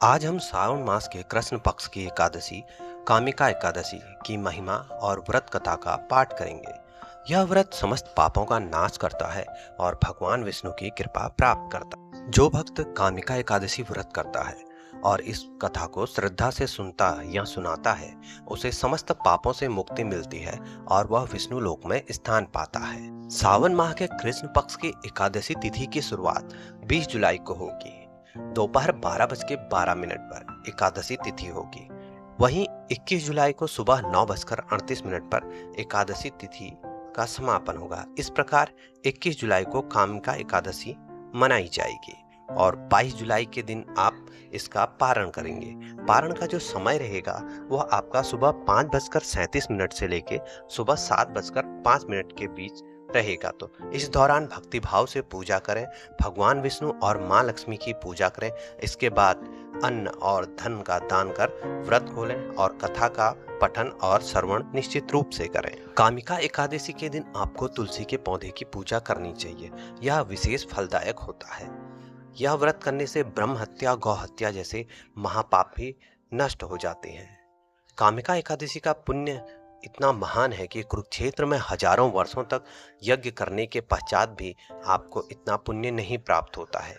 आज हम श्रावण मास के कृष्ण पक्ष की एकादशी कामिका एकादशी की महिमा और व्रत कथा का पाठ करेंगे। यह व्रत समस्त पापों का नाश करता है और भगवान विष्णु की कृपा प्राप्त करता है। जो भक्त कामिका एकादशी व्रत करता है और इस कथा को श्रद्धा से सुनता या सुनाता है, उसे समस्त पापों से मुक्ति मिलती है और वह विष्णु लोक में स्थान पाता है। सावन माह के कृष्ण पक्ष की एकादशी तिथि की शुरुआत 20 जुलाई को होगी। दोपहर 12:12 पर एकादशी तिथि होगी। वहीं 21 जुलाई को सुबह 9:38 पर एकादशी तिथि का समापन होगा। इस प्रकार 21 जुलाई को कामिका एकादशी मनाई जाएगी और 22 जुलाई के दिन आप इसका पारण करेंगे। पारण का जो समय रहेगा वह आपका सुबह 5:37 से लेके सुबह 7:05 के बीच रहेगा। तो इस दौरान भक्ति भाव से पूजा करें, भगवान विष्णु और माँ लक्ष्मी की पूजा करें। इसके बाद अन्न और धन का दान कर व्रत खोलें और कथा का पठन और श्रवण निश्चित रूप से करें। कामिका एकादशी के दिन आपको तुलसी के पौधे की पूजा करनी चाहिए। यह विशेष फलदायक होता है। यह व्रत करने से ब्रह्म हत्या, गौ हत्या जैसे महापाप भी नष्ट हो जाते हैं। कामिका एकादशी का पुण्य इतना महान है कि कुरुक्षेत्र में हजारों वर्षों तक यज्ञ करने के पश्चात भी आपको इतना पुण्य नहीं प्राप्त होता है।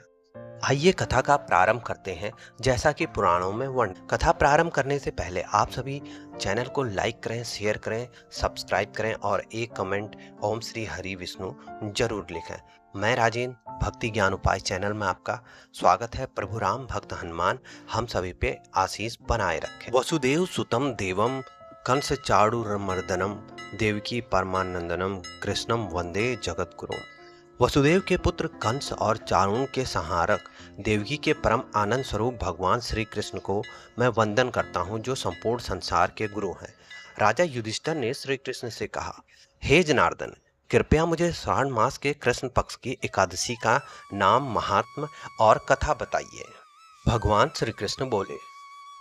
आइए कथा का प्रारंभ करते हैं। जैसा कि पुराणों में वर्णन, कथा प्रारंभ करने से पहले आप सभी चैनल को लाइक करें, शेयर करें, सब्सक्राइब करें और एक कमेंट ओम श्री हरि विष्णु जरूर लिखें। मैं राजेंद्र, भक्ति ज्ञान उपाय चैनल में आपका स्वागत है। प्रभु राम भक्त हनुमान हम सभी पे आशीष बनाए रखें। वसुदेव सुतम देवम कंस चाणूरमर्दनम देवकी परमानंदनम कृष्णम वंदे जगतगुरुम। वसुदेव के पुत्र कंस और चाणूर के संहारक देवकी के परम आनंद स्वरूप भगवान श्री कृष्ण को मैं वंदन करता हूँ, जो संपूर्ण संसार के गुरु हैं। राजा युधिष्ठिर ने श्री कृष्ण से कहा, हे जनार्दन, कृपया मुझे श्रावण मास के कृष्ण पक्ष की एकादशी का नाम, महात्म और कथा बताइए। भगवान श्री कृष्ण बोले,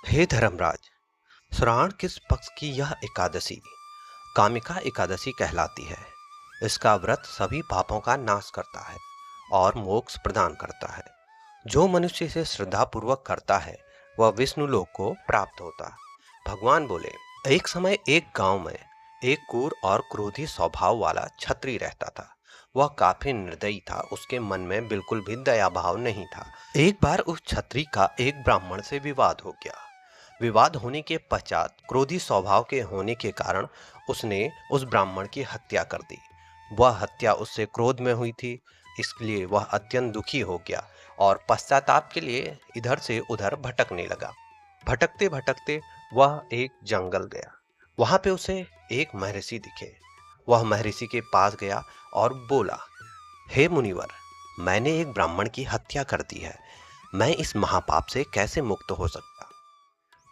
हे धर्मराज, श्रावण किस पक्ष की यह एकादशी कामिका एकादशी कहलाती है। इसका व्रत सभी पापों का नाश करता है और मोक्ष प्रदान करता है। जो मनुष्य इसे श्रद्धा पूर्वक करता है वह विष्णु लोक को प्राप्त होता है। भगवान बोले, एक समय एक गांव में एक क्रूर और क्रोधी स्वभाव वाला क्षत्रिय रहता था। वह काफी निर्दयी था। उसके मन में बिल्कुल भी दया भाव नहीं था। एक बार उस क्षत्रिय का एक ब्राह्मण से विवाद हो गया। विवाद होने के पश्चात क्रोधी स्वभाव के होने के कारण उसने उस ब्राह्मण की हत्या कर दी। वह हत्या उससे क्रोध में हुई थी, इसलिए वह अत्यंत दुखी हो गया और पश्चाताप के लिए इधर से उधर भटकने लगा। भटकते भटकते वह एक जंगल गया। वहां पे उसे एक महर्षि दिखे। वह महर्षि के पास गया और बोला, हे मुनिवर, मैंने एक ब्राह्मण की हत्या कर दी है। मैं इस महापाप से कैसे मुक्त हो सकता।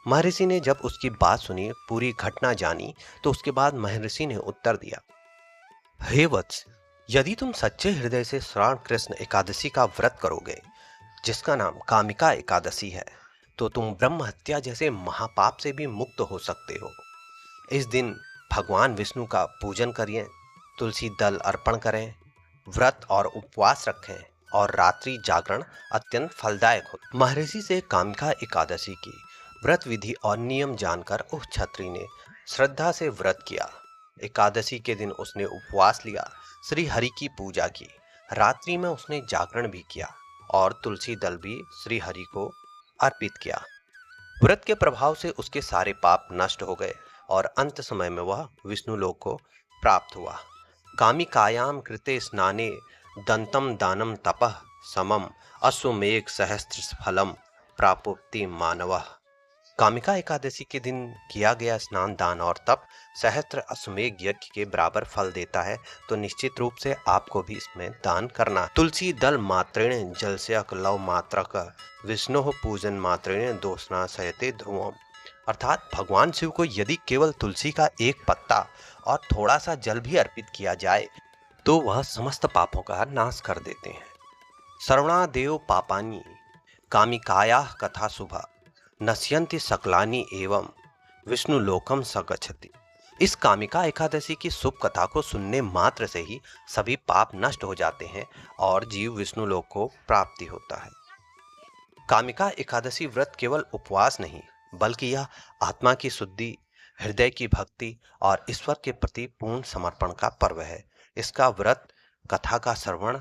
महर्षि ने जब उसकी बात सुनी, पूरी घटना जानी, तो उसके बाद महर्षि ने उत्तर दिया, हे वत्स, यदि तुम सच्चे हृदय से श्रावण कृष्ण एकादशी का व्रत करोगे, जिसका नाम कामिका एकादशी है, तो तुम ब्रह्म हत्या जैसे महापाप से भी मुक्त हो सकते हो। इस दिन भगवान विष्णु का पूजन करिए, तुलसी दल अर्पण करें, व्रत और उपवास रखें और रात्रि जागरण अत्यंत फलदायक हो। महर्षि से कामिका एकादशी की व्रत विधि और नियम जानकर उस क्षत्रिय ने श्रद्धा से व्रत किया। एकादशी के दिन उसने उपवास लिया, श्री हरि की पूजा की। रात्रि में उसने जागरण भी किया और तुलसी दल भी श्री हरि को अर्पित किया। व्रत के प्रभाव से उसके सारे पाप नष्ट हो गए और अंत समय में वह विष्णु लोक को प्राप्त हुआ। कामिकायाम कृते स्नाने दंतम दानम तपः समम अश्वमेघ सहस्त्र फलम प्राप्ति मानवः। कामिका एकादशी के दिन किया गया स्नान, दान और तप सहस्त्र अश्वमेघ यज्ञ के बराबर फल देता है। तो निश्चित रूप से आपको भी इसमें दान करना। तुलसी दल मात्रेण जलस्यक लव मात्रक विष्णु पूजन मात्रेण दोषना सहते ध्रुवम। अर्थात भगवान शिव को यदि केवल तुलसी का एक पत्ता और थोड़ा सा जल भी अर्पित किया जाए तो वह समस्त पापों का नाश कर देते हैं। सर्वणादेव पापानि कामिकाया कथा शुभा नश्यन्ति सकलानि एवं विष्णु लोकम सगच्छति। इस कामिका एकादशी की शुभ कथा को सुनने मात्र से ही सभी पाप नष्ट हो जाते हैं और जीव विष्णु लोक को प्राप्ति होता है। कामिका एकादशी व्रत केवल उपवास नहीं, बल्कि यह आत्मा की शुद्धि, हृदय की भक्ति और ईश्वर के प्रति पूर्ण समर्पण का पर्व है। इसका व्रत, कथा का श्रवण,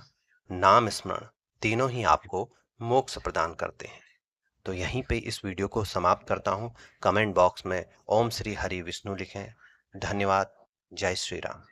नाम स्मरण तीनों ही आपको मोक्ष प्रदान करते हैं। तो यहीं पे इस वीडियो को समाप्त करता हूँ। कमेंट बॉक्स में ओम श्री हरि विष्णु लिखें। धन्यवाद। जय श्री राम।